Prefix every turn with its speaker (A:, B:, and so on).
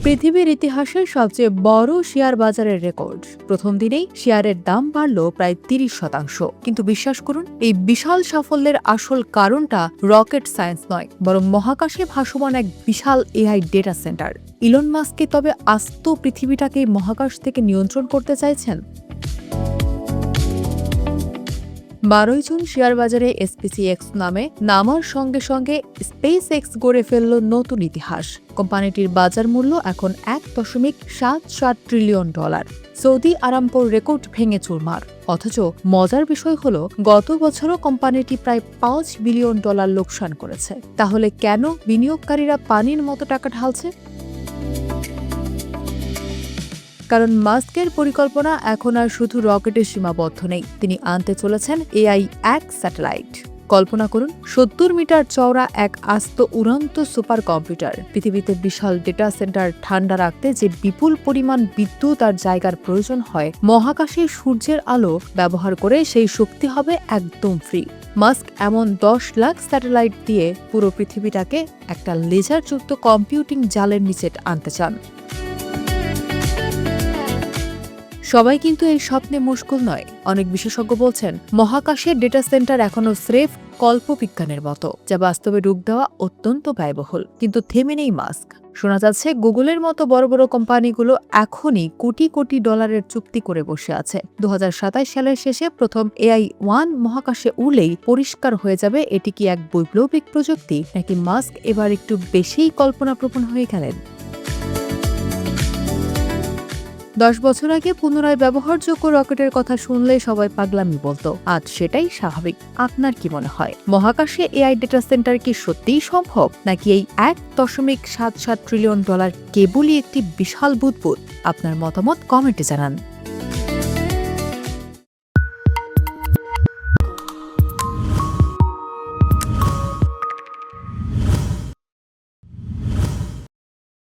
A: পৃথিবীর ইতিহাসের সবচেয়ে বড় শেয়ার বাজারের রেকর্ড। প্রথম দিনেই শেয়ারের দাম বাড়ল প্রায় 30%। কিন্তু বিশ্বাস করুন, এই বিশাল সাফল্যের আসল কারণটা রকেট সায়েন্স নয়, বরং মহাকাশে ভাসমান এক বিশাল AI data centre. Elon Musk তবে আস্ত পৃথিবীটাকে মহাকাশ থেকে নিয়ন্ত্রণ করতে চাইছেন। 12 জুন শেয়ার বাজারে SpaceX নামে নামার সঙ্গে সঙ্গে SpaceX গড়ে ফেলল নতুন ইতিহাস। কোম্পানিটির বাজার মূল্য এখন $1.77 ট্রিলিয়ন। সৌদি আরামকোর রেকর্ড ভেঙে চুরমার। অথচ মজার বিষয় হলো, গত বছরও কোম্পানিটি প্রায় $5 বিলিয়ন লোকসান করেছে। তাহলে কেন বিনিয়োগকারীরা পানির মতো টাকা ঢালছে? কারণ মাস্কের পরিকল্পনা এখন আর শুধু রকেটে সীমাবদ্ধ নেই। তিনি আনতে চলেছেন AI-1 স্যাটেলাইট। কল্পনা করুন, 70 মিটার চওড়া এক আস্ত উড়ন্ত সুপার কম্পিউটার। পৃথিবীতে বিশাল ডেটা সেন্টার ঠান্ডা রাখতে যে বিপুল পরিমাণ বিদ্যুৎ আর জায়গার প্রয়োজন হয়, মহাকাশে সূর্যের আলো ব্যবহার করে সেই শক্তি হবে একদম ফ্রি। মাস্ক এমন 10 লাখ স্যাটেলাইট দিয়ে পুরো পৃথিবীটাকে একটা লেজারযুক্ত কম্পিউটিং জালের নিচে আনতে চান। সবাই কিন্তু এই স্বপ্নে মুশকুল নয়। অনেক বিশেষজ্ঞ বলছেন, মহাকাশের ডেটা সেন্টার এখনো স্রেফ কল্পবিজ্ঞানের মতো, যা বাস্তবে রূপ দেওয়া অত্যন্ত ব্যয়বহুল। কিন্তু থেমে নেই মাস্ক। শোনা যাচ্ছে, গুগলের মতো বড় বড় কোম্পানিগুলো এখনই কোটি কোটি ডলারের চুক্তি করে বসে আছে। 2027 সালের শেষে প্রথম AI-1 মহাকাশে উড়লেই পরিষ্কার হয়ে যাবে এটি কি এক বৈপ্লবিক প্রযুক্তি, নাকি মাস্ক এবার একটু বেশিই কল্পনাপ্রবণ হয়ে গেলেন। 10 বছর আগে পুনরায় ব্যবহারযোগ্য রকেটের কথা শুনলে সবাই পাগলামি বলতো। আজ সেটাই স্বাভাবিক। আপনার কি মনে হয়, মহাকাশে AI ডেটা সেন্টার কি সত্যিই সম্ভব, নাকি এই $1.77 ট্রিলিয়ন কেবলই একটি বিশাল বুদবুদ? আপনার মতামত কমেন্টে জানান।